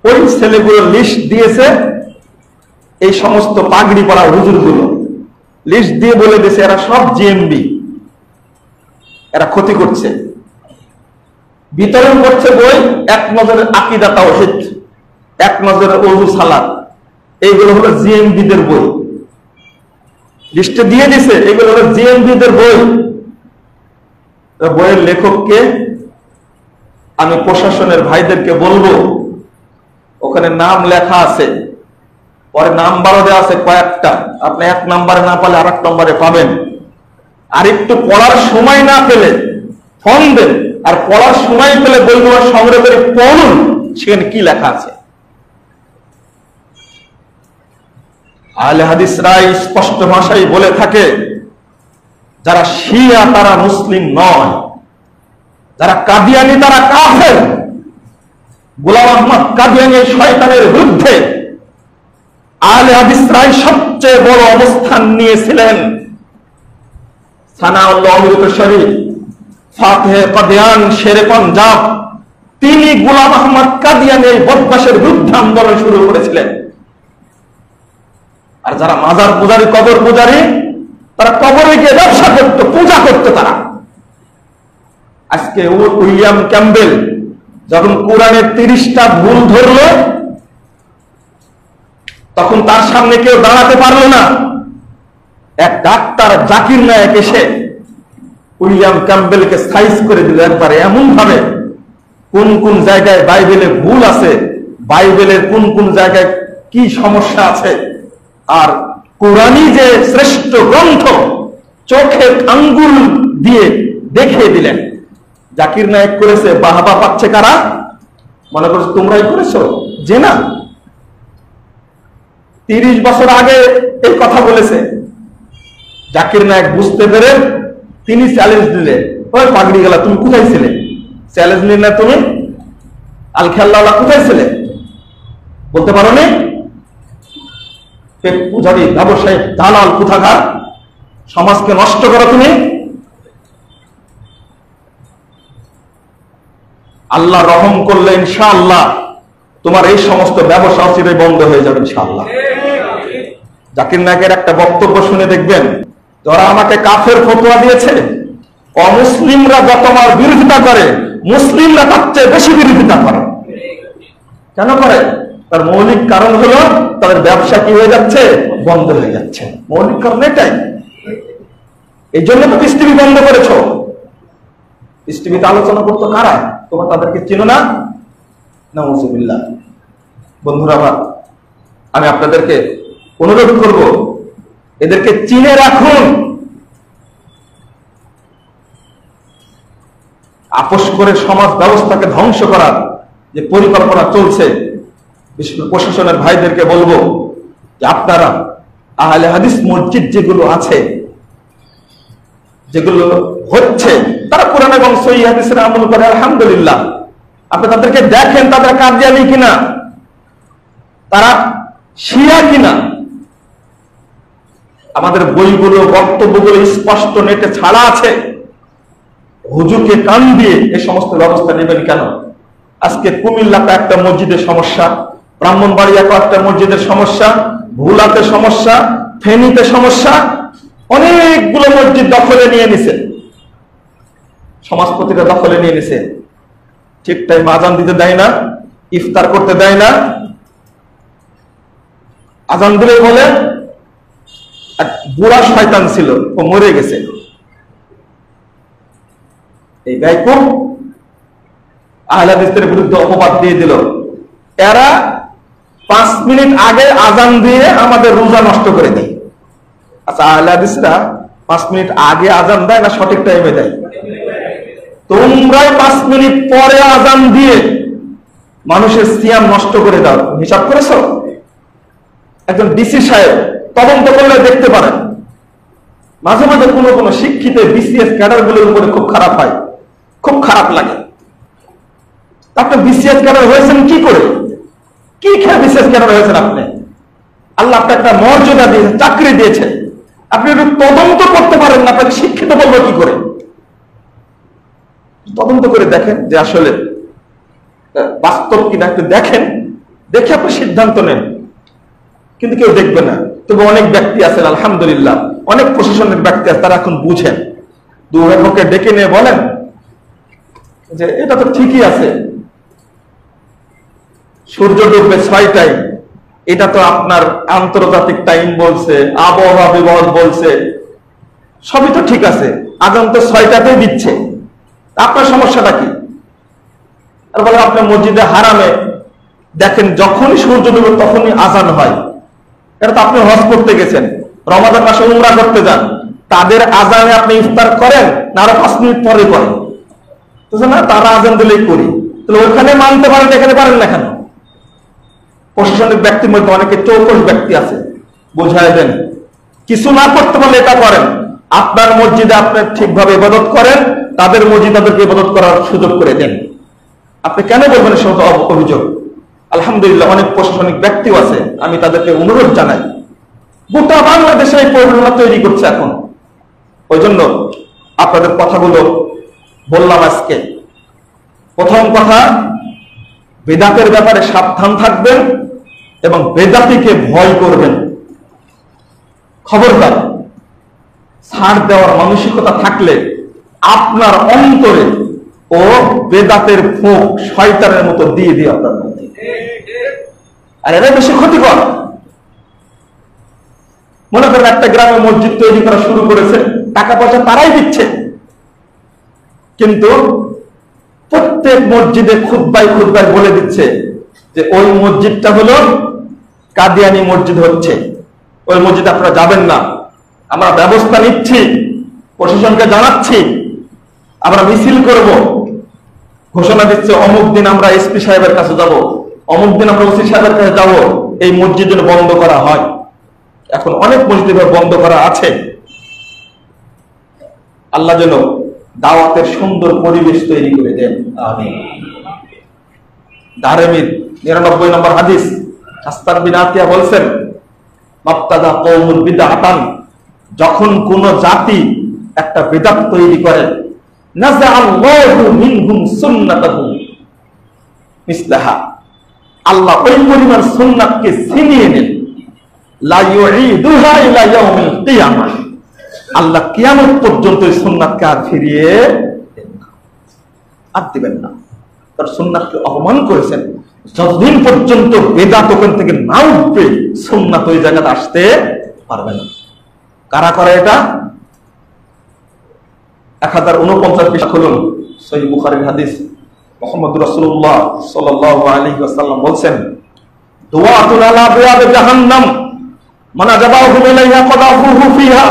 ওই ছেলেগুলো লিস্ট দিয়েছে, এই সমস্ত পাগড়ি পরা হুজুরগুলো লিস্ট দিয়ে বলে দিয়েছে এরা সব জিএমবি, এরা ক্ষতি করছে। বিতরণ করছে বই, এক নজরে আকীদা তাওহীদ, এক নজরে ওযু সালাত, এইগুলো হলো জিএমবিদের বই। লিস্টে দিয়ে দিছে এগুলো হলো জিএমবিদের বই। বইয়ের লেখককে আমি প্রশাসনের ভাইদেরকে বলবো, ওখানে নাম লেখা আছে, পরে নাম্বারও দেওয়া আছে কয়েকটা, আপনি এক নাম্বারে না পালে আর এক নম্বরে পাবেন। আর একটু পড়ার সময় না পেলে ফোন দেন, আর পড়ার সময় পেলে বইগুলো সংগ্রহ করে পড়ুন, সেখানে কি লেখা আছে। আহলে হাদিসরা স্পষ্ট ভাষায় বলে থাকে, যারা শিয়া তারা মুসলিম নয়, যারা কাদিয়ানি তারা কাফের। গোলাম আহমদ কাদিয়ানি শয়তানের বিরুদ্ধে আহলে হাদিসরাই সবচেয়ে বড় অবস্থান নিয়েছিলেন। সানাউল্লাহ অমৃতসরী, ফাতেহে কাদিয়ান, শেরে পাঞ্জাব, তিনি গোলাম আহমদ কাদিয়ানি এই বদমাশের বিরুদ্ধে আন্দোলন শুরু করেছিলেন। আর যারা মাজার পূজারী, কবর পূজারী, তারা কবরে গিয়ে ব্যবসা করতো, পূজা করতো তারা। আজকে উইলিয়াম ক্যাম্বেল যখন কোরআনের 30টা ভুল ধরলো, তখন তার সামনে কেউ দাঁড়াতে পারলো না। এক ডাক্তার জাকির নায়েক এসে উইলিয়াম ক্যাম্বেলকে সাইজ করে দিল একবারে, এমন ভাবে কোন কোন জায়গায় বাইবেলে ভুল আছে, বাইবেলের কোন কোন জায়গায় কি সমস্যা আছে, আর কোরআনই যে শ্রেষ্ঠ গ্রন্থ চোখে আঙ্গুল দিয়ে দেখিয়ে দিলেন। জাকির নায়েক করেছে, বাহবা পাচ্ছে কারা? মনে করছো তোমরাই করেছো? যে না, 30 বছর আগে এই কথা বলেছে। জাকির নায়েক বুঝতে পেরে তিনি চ্যালেঞ্জ দিলেন, ওই পাগড়ি গেলা তুমি কোথায় ছিলে? চ্যালেঞ্জ নিন না তুমি? আল খেয়াল্লাহ কোথায় ছিলে? বলতে পারো নি? পূজারী, ব্যবসায়ী, দালাল কোথাকার, সমাজকে নষ্ট করো তুমি। আল্লাহ রহম করলে ইনশাআল্লাহ তোমার এই সমস্ত ব্যবসা চিরই বন্ধ হয়ে যাবে ইনশাআল্লাহ। জাকির নায়েকের একটা বক্তব্য শুনে দেখবেন, যারা আমাকে কাফের ফতোয়া দিয়েছে, অমুসলিমরা যত আমার বিরোধিতা করে, মুসলিমরা তার চেয়ে বেশি বিরোধিতা করে। কেন করে? তার মৌলিক কারণ হলো তাদের ব্যবসা কি হয়ে যাচ্ছে? বন্ধ হয়ে যাচ্ছে। মৌলিক কারণ এটাই। এই জন্য তো পিস টিভি বন্ধ করেছ। পিস টিভিতে আলোচনা করতো কারা? তোমরা তাদেরকে চিনো না? নাউযুবিল্লাহ। বন্ধুরা আমার, আমি আপনাদেরকে অনুরোধ করব, এদেরকে চিনে রাখুন। আপোষ করে সমাজ ব্যবস্থাকে ধ্বংস করার যে পরিকল্পনা চলছে, বিশেষ করে প্রশাসনের ভাইদেরকে বলবো যে আপনারা আহলে হাদিস মসজিদ যেগুলো আছে, যেগুলো হচ্ছে, তারা কোরআন এবং সহিহ হাদিসের আমল করে, আলহামদুলিল্লাহ। আপনি তাদেরকে দেখেন তাদের কাদিয়ানি কিনা, তারা শিয়া কিনা। আমাদের বইগুলো, বক্তব্যগুলো স্পষ্ট নেটে ছাড়া আছে। হুজুরকে কান দিয়ে এই সমস্ত ব্যবস্থা নেবেন কেন? আজকে কুমিল্লাতে একটা মসজিদের সমস্যা, ব্রাহ্মণবাড়িয়াতে একটা মসজিদের সমস্যা, ভোলাতে সমস্যা, ফেনীতে সমস্যা, অনেকগুলো মসজিদ দখলে নিয়ে নিছে, সমাজপতিরা দখলে নিয়ে নিছে। ঠিক টাইম আজান দিতে দেয় না, ইফতার করতে দেয় না। আজান দিলে বলে বুড়া শয়তান ছিল, ও মরে গেছে। এই বেকুব আহলে হাদিসের বিরুদ্ধে অপবাদ দিয়ে দিল। এরা 5 মিনিট আগে আজান দিয়ে আমাদের রোজা নষ্ট করে দেয়। আচ্ছা, আহলে হাদিসরা 5 মিনিট আগে আজান দেয় না সঠিক টাইমে দেয়? তোমরাই 5 মিনিট পরে আজান দিয়ে মানুষের সিয়াম নষ্ট করে দাও। হিসাব করেছ? একজন ডিসি সাহেব তদন্ত করলে দেখতে পারেন, মাঝে মাঝে কোনো কোনো শিক্ষিত বিসিএস ক্যাডার গুলোর উপরে খুব খারাপ হয়, খুব খারাপ লাগে। আপনি বিসিএস ক্যাডার হয়েছেন কি করে? কি খেয়ে বিসিএস ক্যাডার হয়েছেন আপনি? আল্লাহ আপনাকে একটা মর্যাদা দিয়েছেন, চাকরি দিয়েছেন, আপনি একটু তদন্ত করতে পারেন না, আপনাকে শিক্ষিত বলবো কি করে? তদন্ত করে দেখেন যে আসলে বাস্তব কিনা, একটু দেখেন, দেখে আপনি সিদ্ধান্ত নেন। কিন্তু কেউ দেখবে না। তবে অনেক ব্যক্তি আছেন, আলহামদুলিল্লাহ, অনেক প্রশাসনের ব্যক্তি আছে, তারা এখন বুঝেন। দুর্ভাগ্যকে ডেকে নিয়ে বলেন যে এটা তো ঠিকই আছে, সূর্য ডুববে 6টায়, এটা তো আপনার আন্তর্জাতিক টাইম বলছে, আবহাওয়া বিভাগ বলছে, সবই তো ঠিক আছে, আজান তো 6টাতেই দিচ্ছে, আপনার সমস্যাটা কি? আর বলে আপনার মসজিদে হারামে দেখেন যখনই সূর্য ডুবে তখনই আজান হয়। এটা তো আপনি হজ করতে গেছেন, রমাদান মাসে উমরা করতে যান, তাদের আজানে আপনি ইফতার করেন না আরো 5 মিনিট পরে করেন? না, তারা আজান দিলেই করি। তাহলে ওখানে মানতে পারেন, এখানে পারেন না কেন? প্রশাসনিক ব্যক্তির মধ্যে অনেকে চৌকস ব্যক্তি আছে, বোঝায় দেন। কিছু না করতে পারলে এটা করেন। আপনার মসজিদে আপনি ঠিকভাবে ইবাদত করেন, তাদের মসজিদ তাদেরকে ইবাদত করার সুযোগ করে দেন। আপনি কেন বলবেন সমস্ত অভিযোগ? আলহামদুলিল্লাহ, অনেক প্রশাসনিক ব্যক্তিও আছে, আমি তাদেরকে অনুরোধ জানাই। গোটা বাংলাদেশে এই প্রবণতা তৈরি করছে এখন। ওই জন্য আপনাদের কথাগুলো বললাম আজকে। প্রথম কথা, বেদাতের ব্যাপারে সাবধান থাকবেন এবং বেদাতিকে ভয় করবেন। খবরদার, ছাড় দেওয়ার মানসিকতা থাকলে আপনার অন্তরে ও বেদাতের ফোঁক শয়তানের মতো দিয়ে দিয়ে আপনার মধ্যে, আর এরা বেশি ক্ষতিকর। মনে করেন একটা গ্রামে মসজিদ তৈরি করা শুরু করেছে, টাকা পয়সা তারাই দিচ্ছে, কিন্তু প্রত্যেক মসজিদে খুতবায় খুতবায় বলে দিচ্ছে যে ওই মসজিদটা হলো কাদিয়ানি মসজিদ হচ্ছে, ওই মসজিদে আপনারা যাবেন না, আমরা ব্যবস্থা নিচ্ছি, প্রশাসনকে জানাচ্ছি, আমরা মিছিল করব, ঘোষণা দিচ্ছে অমুক দিন আমরা এসপি সাহেবের কাছে যাব, অমুক দিন আমরা ওসি সাহেবের কাছে যাব, এই মসজিদ যেন বন্ধ করা হয়। এখন অনেক মসজিদ বন্ধ করা আছে। আল্লাহ যেন দাওয়াতের সুন্দর পরিবেশ তৈরি করে দেন। আমিন। দারেমির 99 নম্বর হাদিস, হাসান বিন আতিয়া বলছেন, মাবতাদা কওমুন বিদআতান, যখন কোন জাতি একটা বিদআত তৈরি করে, নাযাআল্লাহু মিনহুম সুন্নাতাহু মিসলাহা, আল্লাহ ওই পরিমাণ সুন্নাতকে ছিনিয়ে নেন, লা ইউঈদুহা ইলা ইয়াউমিল কিয়ামাহ, আল্লাহ কিয়ামত পর্যন্ত এই সুন্নাতকে আর ফিরিয়ে আর দিবেন না। তার সুন্নাতকে অপমান করেছেন, যতদিন পর্যন্ত বেদাত ওখান থেকে না উঠবে সুন্নাত ওই জায়গাতে আসতে পারবে না। কারা করে এটা? 1049 পৃষ্ঠা খুলুন, সহিহ বুখারীর হাদিস। মুহাম্মদুর রাসূলুল্লাহ সাল্লাল্লাহু আলাইহি ওয়াসাল্লাম বলছেন, দুআতুন আলা আবওয়াব জাহান্নাম মান আজাবাহু ইলাইহা কাদাফুহু ফিহা।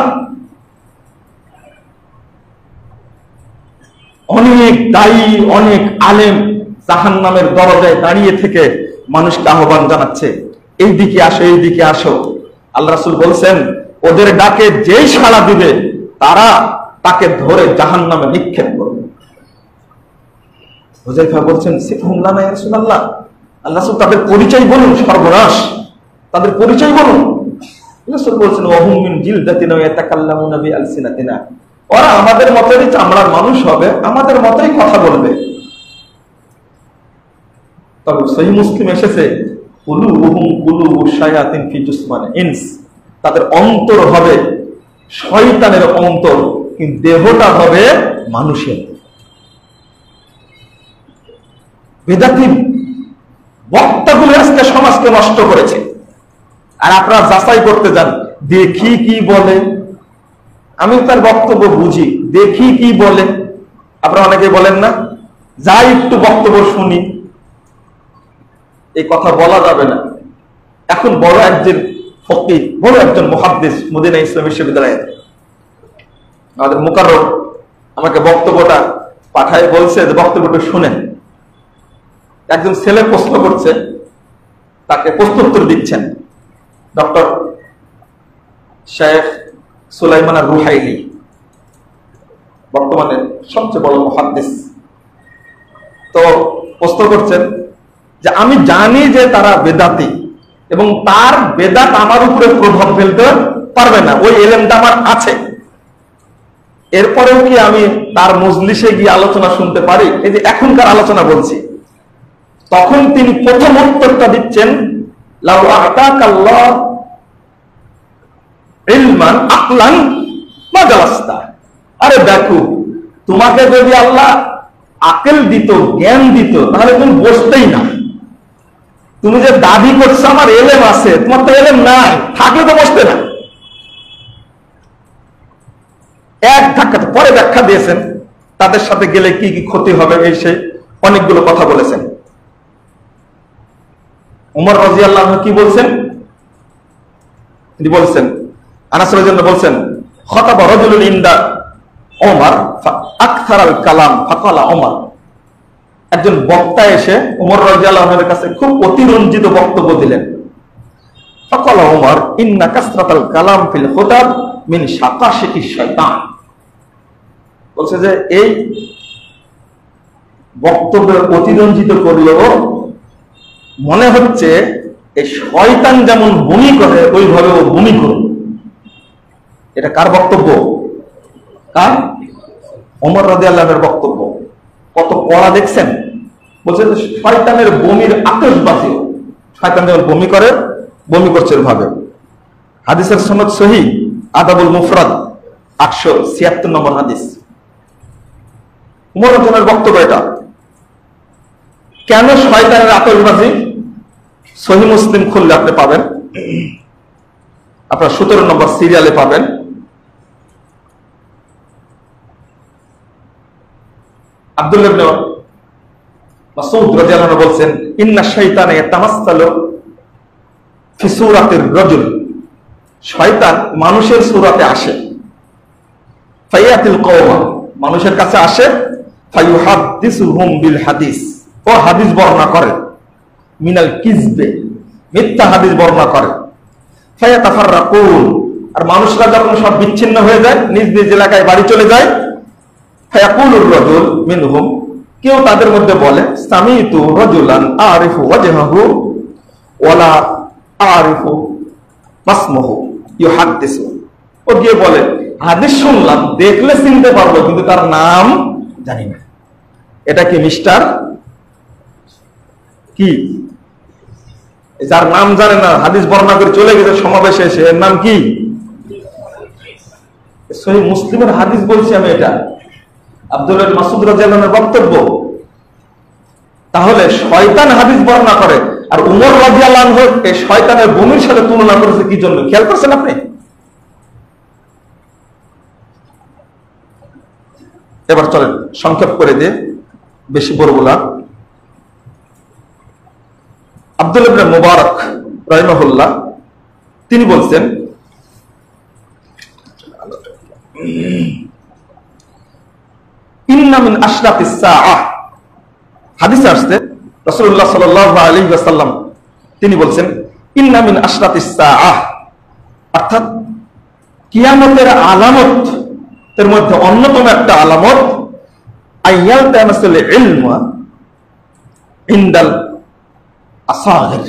অনেক দায়ী, অনেক আলেম জাহান্নামের দরজায় দাঁড়িয়ে থেকে মানুষকে আহ্বান জানাচ্ছে, এই দিকে আসো, এই দিকে আসো। আল্লাহ রাসূল বলছেন, ওদের ডাকে যেই সাড়া দিবে তারা তাকে ধরে জাহান্নামে নিক্ষেপ করবে। হুযায়ফা বলছেন, সিফহুম লানা ইয়া রাসূলুল্লাহ, আল্লাহ রাসূল তাদের পরিচয় বলুন, সর্বনাশ, তাদের পরিচয় বলুন। রাসূল বলছেন, ওয়াহুম মিন জিলদাতিনা ইয়াতাকাল্লামুনা বিআলসিনাতিনা, ওরা আমাদের মতই চামড়ার মানুষ হবে, আমাদের মতই কথা বলবে। তবে সহিহ মুসলিম এসেছে, কুলুবুহুম কুলুবু শায়াতিন ফি জুসমানি ইনস, তাদের অন্তর হবে শয়তানের অন্তর, কিন্তু দেহটা হবে মানুষের। বেদাতি বক্তাগুলো আজকে সমাজকে নষ্ট করেছে। আর আপনারা যাচাই করতে যান, দেখি কি বলে, আমি তার বক্তব্য বুঝি, দেখি কি বলে। আপনারা অনেকে বলেন না, যাই একটু বক্তব্য শুনি, এই কথা বলা যাবে না। এখন বড় একজন ফকিহ, বড় একজন মুহাদ্দিস মদিনা ইসলামী বিশ্ববিদ্যালয়ের, আমাদের মুকাররম, আমাকে বক্তব্যটা পাঠায় বলছে যে বক্তব্যটা শুনেন। একজন ছেলে প্রশ্ন করছে, তাকে প্রশ্নোত্তর দিচ্ছেন ডক্টর শেখ সুলাইমান আর-রুহাইলি, বর্তমানে সবচেয়ে বড় মুহাদ্দিস। তো প্রশ্ন করছেন যে আমি জানি যে তারা বেদাতি এবং তার বেদাত আমার উপরে প্রভাব ফেলতে পারবে না, ওই এলেমটা আমার আছে, এরপরেও কি আমি তার মজলিসে গিয়ে আলোচনা শুনতে পারি? এই যে এখনকার আলোচনা বলছি। তখন তিনি প্রথম উত্তরটা দিচ্ছেন, লাউ আতাকাল্লাহ ইলমান আকলান মা জালাস্তা। আরে দেখো, তোমাকে যদি আল্লাহ আকল দিত, জ্ঞান দিত, তাহলে তুমি বসতেই না। তুমি যে দাবি করছো আমার এলেম আছে, তোমার তো এলেম নাই, থাকলে তো বসতে না। এক ধাক্কাতে পরে ব্যাখ্যা দিয়েছেন, তাদের সাথে গেলে কি কি ক্ষতি হবে, এই সেই অনেকগুলো কথা বলেছেন। উমর রাদিয়াল্লাহু আনহু কি বলছেন? তিনি বলছেন, আনাস রাদিয়াল্লাহু বলছেন, খাতাবা রাজুলুন ইনদা ওমর ফাআকথারাল কালাম ফাকালা ওমর। একজন বক্তা এসে ওমর রাদিয়াল্লাহু আনহুর কাছে খুব অতিরঞ্জিত বক্তব্য দিলেন। ফাকালা ওমর, ইন্না কাসরাতাল কালাম ফিল খুতাব মিন শাকাশিকিশ শাইতান। বলছে যে এই বক্তব্য অতিরঞ্জিত করলেও মনে হচ্ছে এই শয়তান যেমন বমি করে ওইভাবে ও বমি করে। এটা কার বক্তব্য? কার? ওমর রাদিয়াল্লাহু আনহুর বক্তব্য। কড়া দেখছেন? বলছে শয়তানের বমির আতশবাজিও, শয়তান যখন বমি করে, বমি করছে ভাবে। হাদিসের সনদ সহিহ, আদাবুল মুফরাদ 876 নম্বর হাদিস। উমর রাদিয়াল্লাহু আনহুর বক্তব্য এটা। কেন শয়তানের আতশবাজি? সহিহ মুসলিম খুললে আপনি পাবেন, আপনার 17 নম্বর সিরিয়ালে পাবেন। আব্দুল্লাহ ইবনে মাসউদ রাদিয়াল্লাহু আনহু বলছেন, ইন্না শাইতানা ইয়াতামাসসালু ফি সূরাতির রাজুল, শয়তান মানুষের সূরাতে আসে। ফায়াতিল কওমা, মানুষের কাছে আসে। ফায়ুহাদ্দিসুহুম বিল হাদিস, ও হাদিস বর্ণনা করে। মিনাল কিযবে, মিথ্যা হাদিস বর্ণনা করে। ফায়াতাফাররাকুন, আর মানুষরা যখন সব বিচ্ছিন্ন হয়ে যায়, নিজ নিজ এলাকায় বাড়ি চলে যায়। ফায়াকুলুর রাজুল মিনহুম, কেউ তাদের মধ্যে বলে, সামিতু রাজুলান আরিফু ওয়াজহাহু ওয়ালা আরিফু মাসমুহু ইউহাদ্দিসু, ও গিয়ে বলে হাদিস শুনলাম, দেখলে চিনতে পারবো, কিন্তু তার নাম জানি না। এটা কি মিস্টার কি? যার নাম জানে না, হাদিস বর্ণনা করে চলে গেছে সমাবেশে এসে, এর নাম কি? সহিহ মুসলিমের হাদিস বলছি আমি, এটা আব্দুল্লাহ ইবনে মাসউদ রাদিয়াল্লাহু আনহুর বক্তব্য। তাহলে শয়তান হাদিস বর্ণনা করে, আর উমর রাদিয়াল্লাহু আনহু এই শয়তানের বমির সাথে তুলনা করেছে কি জন্য? খেয়াল করছেন আপনি? এবার চলেন সংক্ষেপ করে দিয়ে, বেশি বলবো না। আব্দুল্লাহ ইবনে মুবারক রাহিমাহুল্লাহ তিনি বলছেন, ইন্না মিন আশরাতিস সাআহ, হাদিসে আসছে রাসূলুল্লাহ সাল্লাল্লাহু আলাইহি ওয়াসাল্লাম তিনি বলছেন, ইন্না মিন আশরাতিস সাআহ, অর্থাৎ কিয়ামতের আলামত এর মধ্যে অন্যতম একটা আলামত, আইয়াল তামাসুল ইলমা ইনদাল আসাগির,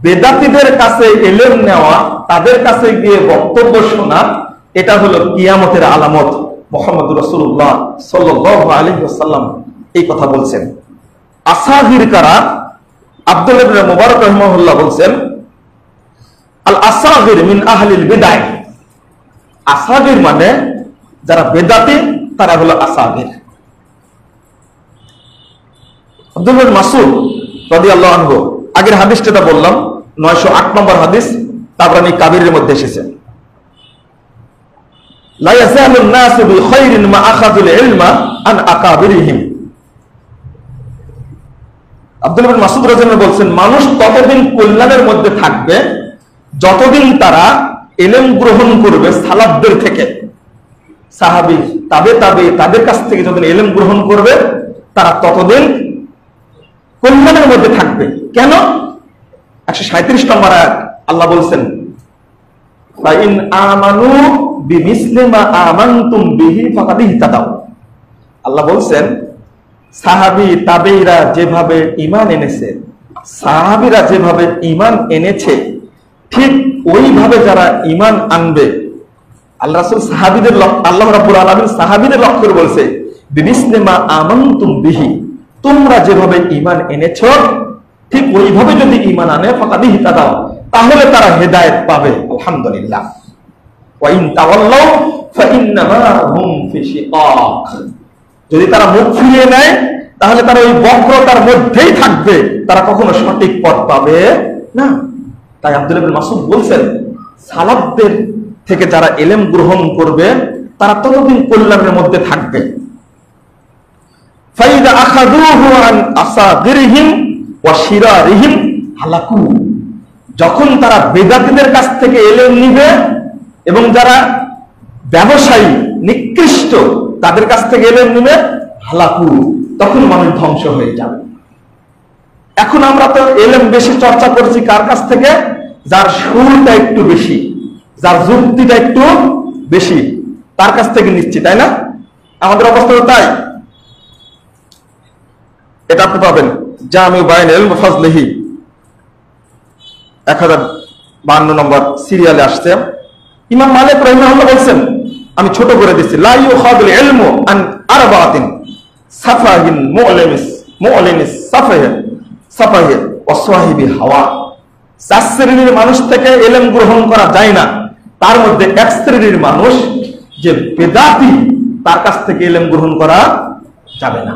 বেদাতীদের কাছে ইলম নেওয়া, তাদের কাছে গিয়ে বক্তব্য শোনা, এটা হলো কিয়ামতের আলামত। মুহাম্মদ রাসূলুল্লাহ সাল্লাল্লাহু আলাইহি ওয়াসাল্লাম এই কথা বলছেন। আসাগির কারা? আব্দুল্লাহ ইবনে মুবারক রাহিমাহুল্লাহ বলছেন, আল আসাগির মিন আহলিল বিদআহ, আসাগির মানে যারা বেদাতি, তারা হলো আসাগির। আব্দুল্লাহ ইবনে মাসউদ রাদিয়াল্লাহু আনহু, আগের হাদিসটা বললাম 908 নম্বর হাদিস, তাবরানী কাবীরের মধ্যে এসেছে, লা ইয়াযালুন নাসু বিখাইরিন মা আখাযুল ইলমা আন আকাবিরিহিম। আব্দুল্লাহ ইবনে মাসউদ রাদিয়াল্লাহু আনহু বলছেন, মানুষ ততদিন কল্যাণের মধ্যে থাকবে যতদিন তারা ইলম গ্রহণ করবে সালাফদের থেকে, সাহাবী তাদের কাছ থেকে যতদিন ইলম গ্রহণ করবে, তারা ততদিন কল্যাণের মধ্যে থাকবে। কেন? 137 নম্বর আয়াত আল্লাহ বলছেন, ফাইন আমানু বিমিসলি মা আমানতুম বিহি ফাকাদ ইহতাদাউ। আল্লাহ বলছেন, সাহাবী তাবেঈরা যেভাবে ঈমান এনেছে, সাহাবীরা যেভাবে ঈমান এনেছে, ঠিক ওইভাবে যারা ঈমান আনবে। আল্লাহ রাসূল সাহাবীদের, আল্লাহ রাব্বুল আলামিন সাহাবীদের লক্ষ্য করে বলছে, বিমিসলি মা আমানতুম বিহি, তোমরা যেভাবে ঈমান এনেছো, ঠিক ওইভাবে যদি ঈমান আনে, ফাকাদ ইহতাদাউ, তাহলে তারা হেদায়েত পাবে। আলহামদুলিল্লাহ। ওয়া ইন তাওয়াল্লাউ ফাইন্নামা হুম ফি শিকাক, যদি তারা মুখ ফিরিয়ে নেয়, তাহলে তারা ওই বক্রতার মধ্যেই থাকবে, তারা কখনো সঠিক পথ পাবে না। তাই আব্দুল্লাহ ইবনে মাসউদ বলছেন, সালাফদের থেকে যারা ইলম গ্রহণ করবে, তারা ততদিন কল্যাণের মধ্যে থাকবে। ফাইদা আখাযুহু আন আসাগিরিহিম ওয়া শিরারিহিম হালাকু, যখন তারা বেদাতীদের কাছ থেকে ইলম নিবে এবং যারা ব্যবসায়ী নিকৃষ্ট তাদের কাছ থেকে ইলম নিবে, হালাকু, তখন মানুষ ধ্বংস হয়ে যাবে। এখন আমরা তো ইলম বেশি চর্চা করছি কার কাছ থেকে? যার সুরটা একটু বেশি, যার যুক্তিটা একটু বেশি, তার কাছ থেকে নিচ্ছি, তাই না? আমাদের অবস্থা তো তাই। এটা আপনি পাবেন জামিউ বায়ানিল ইলম ওয়া ফাজলিহি 1052 নম্বর সিরিয়ালে আসছে। ইমাম মালিক রাহিমাহুল্লাহ বলছেন, আমি ছোট করে দিচ্ছি, লা ইউখাযুল ইলমু আন আরবাতিন সাফাহিন মুলিমিস সাফাহে ওয়াসাহিবি হাওয়া। 4 শ্রেণীর মানুষ থেকে ইলম গ্রহণ করা যায় না, তার মধ্যে এক শ্রেণীর মানুষ যে বেদাতি, তার কাছ থেকে ইলম গ্রহণ করা যাবে না।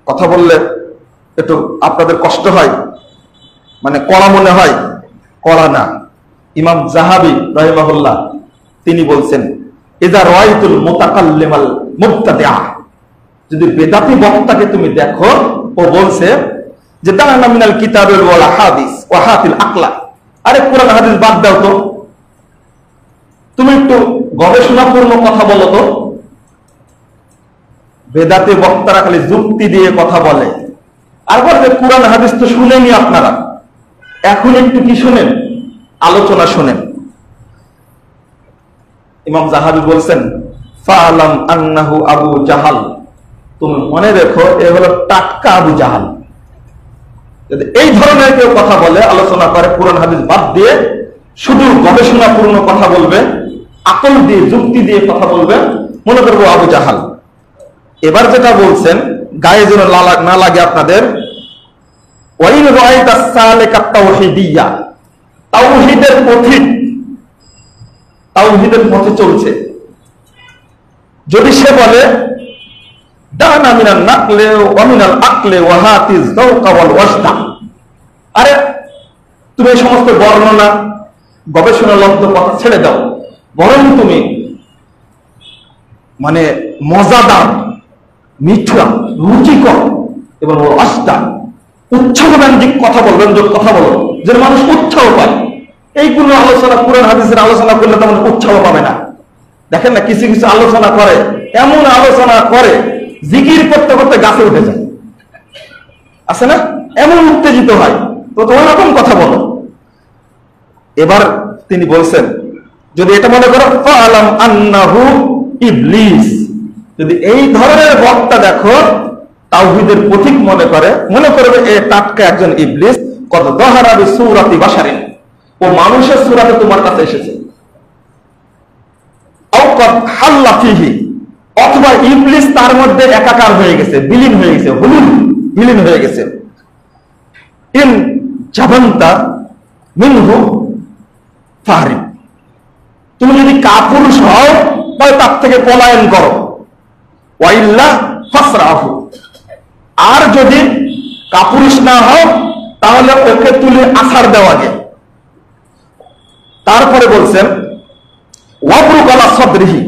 কথা বললে একটু আপনাদের কষ্ট হয়, মানে কড়া মনে হয়, কড়া না। ইমাম জাহাবি রাহিমাহুল্লাহ তিনি বলছেন, ইযা রাআইতুল মুতাকাল্লিমাল মুবতাদিআ, যদি বেদাতি বক্তাকে তুমি দেখো, ও বলছে যে দানা মিনাল কিতাবিল ওয়াল হাদিস ওয়া হাতিল আকলা, আরে কোরআন হাদিস বাদ দাও তো, তুমি একটু গবেষণাপূর্ণ কথা বলো তো। বেদাতি বক্তারা খালি যুক্তি দিয়ে কথা বলে, আর বলবে কোরআন হাদিস তো শুনেনি আপনারা, এখন একটু কি শুনেন, আলোচনা শুনেন। ইমাম জাহাবি বলছেন, ফাআলাম আন্নাহু আবু জাহাল, তুমি মনে রেখো এ হলো টাটকা আবু জাহাল। যদি এই ধরনের কেউ কথা বলে, আলোচনা করে, কোরআন হাদিস বাদ দিয়ে শুধু গবেষণাপূর্ণ কথা বলবে, আকল দিয়ে যুক্তি দিয়ে কথা বলবে, মনে করবো আবু জাহাল। এবার যেটা বলছেন, গায়ে যেন না লাগে আপনাদের, ওয়াইন রাআইতা সালিকা তাওহীদিয়া, তাওহীদের পথিক, তাওহীদের পথে চলছে, যদি সে বলে দানা মিনান নাকলে ওয়া মিনাল আকলে ওয়া হাতিজ যাওকা ওয়াল ওয়াসদা, আরে তুমি এই সমস্ত বর্ণনা গবেষণালব্ধ কথা ছেড়ে দাও, বরং তুমি মানে মজাদার, মিঠা, রুচিকর এবং ওয়াসদা উৎসাহব্যঞ্জক কথা বলবেন, যে কথা বলো যে মানুষ উৎসাহ পায়। এইগুলো আলোচনা, কোরআন হাদিসের আলোচনা করলে তেমন উৎসাহ পাবে না। দেখেন না, কিছু কিছু আলোচনা করে, এমন আলোচনা করে জিকির করতে করতে গাছে উঠে যায়, আছে না, এমন উত্তেজিত হয়, তো ওই রকম কথা বলো। এবার তিনি বলছেন, যদি এটা মনে করো ফাআলাম আন্নাহু ইবলিস, যদি এই ধরনের বক্তা দেখো তাওহীদের পথিক মনে করবে এ টাটকা একজন ইবলিস, কত যাহারা বিসূরাতি বাশারিন, ও মানুষের সূরাতে তোমার কাছে এসেছে, আও কদ হাল্লা ফিহি, অথবা ইবলিস তার মধ্যে একাকার হয়ে গেছে, বিলীন হয়ে গেছে, বিলীন হয়ে গেছে। ইন জাবান্তা মিনহু ফাহরিব, তুমি যদি কাপুরুষ হও তাহলে তার থেকে পলায়ন করো, ওয়াইল্লা ফাসরাহু, আর যদি কাপুরুষ না হও তাহলে ওকে তুলে আছাড় দেওয়া গে। তারপরে বলছেন ওয়াবরুক আলা সাদরিহি,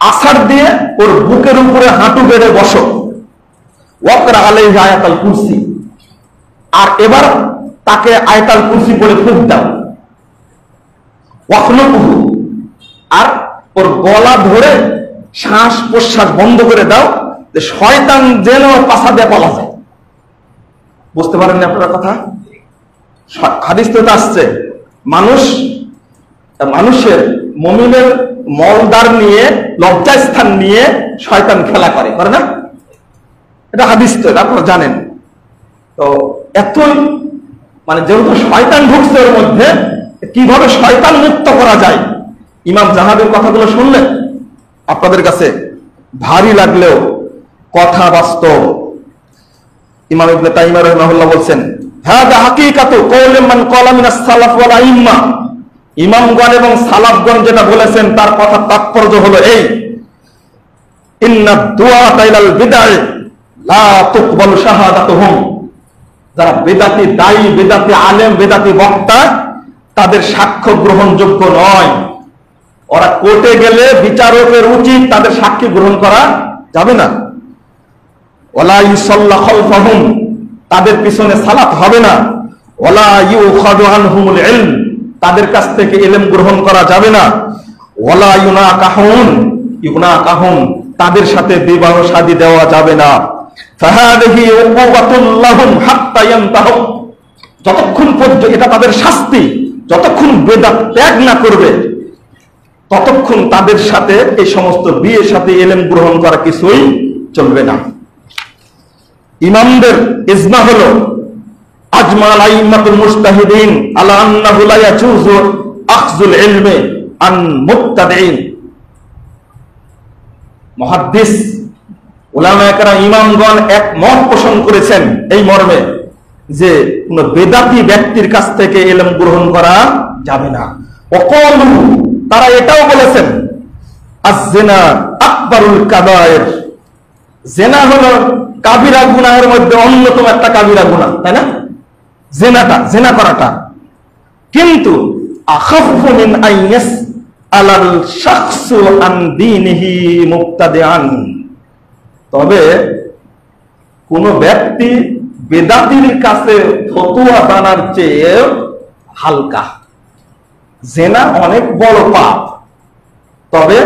আছাড় দিয়ে ওর বুকের উপরে হাঁটু বেড়ে বসো, ওয়াকরা আলাইহি আয়াতুল কুরসি, আর এবার তাকে আয়াতুল কুরসি বলে ফুঁক দাও, ওয়াখলুকুহু, আর ওর গলা ধরে শ্বাস প্রশ্বাস বন্ধ করে দাও, যে শয়তান যেন পাছা দিয়ে পালা যায়। বুঝতে পারেননি আপনারা কথা? হাদিস তো আসছে, মানুষের মুমিনের মলদার নিয়ে, লজ্জাস্থান নিয়ে শয়তান খেলা করে না, এটা হাদিস তো, আপনারা জানেন। তো এতই মানে যেহেতু শয়তান ঢুকছে ওর মধ্যে, কিভাবে শয়তান মুক্ত করা যায়, ইমাম জাহাবের কথাগুলো শুনলেন, আপনাদের কাছে ভারী লাগলেও কথা বাস্তব। ইমাম ইবনে তাইমিয়া রাহিমাহুল্লাহ বলছেন, হাদা হাকিকাতু কওলি মান ক্বালা মিনাস সালাফ ওয়াল আইম্মা, ইমামগণ এবং সালাফগণ যেটা বলেছেন তার কথা তাৎপর্য হলো এই, ইন্নাদ দুআতা ইলাল বিদআ লা তুকবালু শাহাদাতুহুম, যারা বেদাতি দায়ী, বেদাতি আলেম, বেদাতি বক্তা, তাদের সাক্ষ্য গ্রহণযোগ্য নয়। ওরা কোর্টে গেলে বিচারকের উচিত তাদের সাক্ষী গ্রহণ করা যাবে না। ওয়ালা ইউসাল্লা খালফাহুম, তাদের পিছনে সালাত হবে না। ওয়ালা ইউখাযু আনহুমুল ইলম, তাদের কাছ থেকে ইলম গ্রহণ করা যাবে না। ওয়ালা ইউনাকাহুম, তাদের সাথে বিবাহ শাদী দেওয়া যাবে না। ফাহাদিহি উকুবাতুল লাহুম হাত্তা ইয়ানতাহু, যতক্ষণ পর্যন্ত, এটা তাদের শাস্তি, যতক্ষণ বেদাত ত্যাগ না করবে ততক্ষণ তাদের সাথে এই সমস্ত বিয়ের সাথে ইলম গ্রহণ করা কিছুই চলবে না। ইমামদের ইজমা হলো আজমাল আইম্মাতুল মুজতাহিদিন আলা আন্নাহু লা ইয়াজুজু আখযুল ইলমি আন মুবতাদিইন, মুহাদ্দিস উলামায়ে কেরাম ইমামগণ একমত পোষণ করেছেন এই মর্মে যে কোন বেদাতি ব্যক্তির কাছ থেকে ইলম গ্রহণ করা যাবে না। ওয়াকালু, তারা এটাও বলেছেন, আয-যিনা আকবারুল কাবায়ের, জিনা হলো কাবিরা গুনাহের মধ্যে অন্যতম একটা কাবিরা গুনাহ, তাই না? জিনা করাটা, কিন্তু আখাফফু মিন আইয়াস আলাল শাখসু আন দীনিহি মুবতাদিআন, তবে কোন ব্যক্তি বেদাতির কাছে ফতোয়া জানার চেয়ে হালকা। জিনা অনেক বড় পাপ, তবে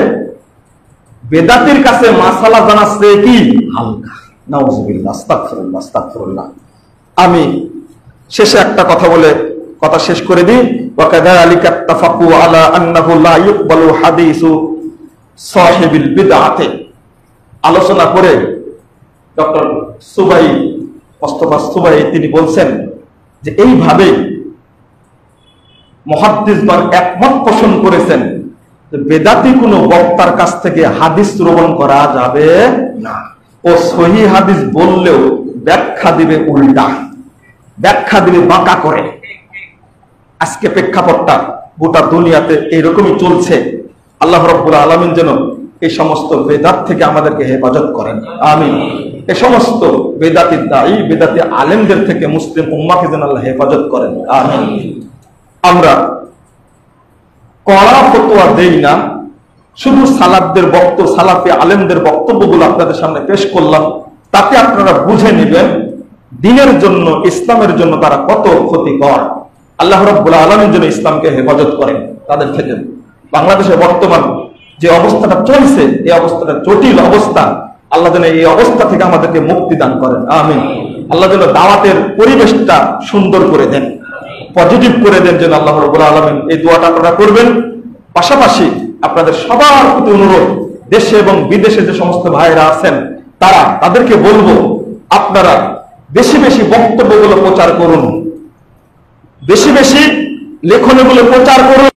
বেদাতির কাছে মাসালা জানার চেয়ে কি হালকা। নাউযুবিল্লাহ, আস্তাগফিরুল্লাহ, আস্তাগফিরুল্লাহ। আমি শেষে একটা কথা বলে কথা শেষ করে দিই। ওয়া কাযালিকা ইত্তাফাকু আলা আন্নাহু লা ইউকবালু হাদিসু সাহিবিল বিদআতি, আলোচনা করে ডক্টর সুবাই, মুস্তাফা সুবাই, তিনি বলছেন যে এইভাবে মুহাদ্দিসগণ একমত পোষণ করেছেন যে বেদাতি কোনো বক্তার কাছ থেকে হাদিস শ্রবণ করা যাবে না। ও সহিহ হাদিস বললেও ব্যাখ্যা দিবে উল্টা, ব্যাখ্যা দিবে বাঁকা করে। আজকে প্রেক্ষাপটটা গোটা দুনিয়াতে এইরকমই চলছে। আল্লাহ রাব্বুল আলামিন যেন এই সমস্ত বেদাত থেকে আমাদেরকে হেফাজত করেন, আমিন। এই সমস্ত বেদাতি দায়ী, বেদাতি আলেমদের থেকে মুসলিম উম্মাহকে যেন আল্লাহ হেফাজত করেন, আমিন। আমরা কড়া ফতোয়া দেই না, শুধু সালাফদের বক্তব্য, সালাফি আলেমদের বক্তব্যগুলো আপনাদের সামনে পেশ করলাম, তাতে আপনারা বুঝে নেবেন দ্বীনের জন্য, ইসলামের জন্য তারা কত ক্ষতিকর। আল্লাহ রাব্বুল আলামিন যেন ইসলামকে হেফাজত করেন তাদের থেকে। বাংলাদেশে বর্তমান যে অবস্থাটা চলছে, এই অবস্থাটা জটিল অবস্থা, আল্লাহ যেন এই অবস্থা থেকে আমাদেরকে মুক্তি দান করেন, আমিন। আল্লাহ যেন দাওয়াতের পরিবেশটা সুন্দর করে দেন, পজিটিভ করে দেন, যেন আল্লাহ রাব্বুল আলামিন। এই দোয়াটা আপনারা করবেন। পাশাপাশি আপনাদের সবার প্রতি অনুরোধ, দেশে এবং বিদেশে যে সমস্ত ভাইরা আছেন তাদেরকে বলবো, আপনারা বেশি বেশি বক্তব্যগুলো প্রচার করুন, বেশি বেশি লেখনীগুলো প্রচার করুন।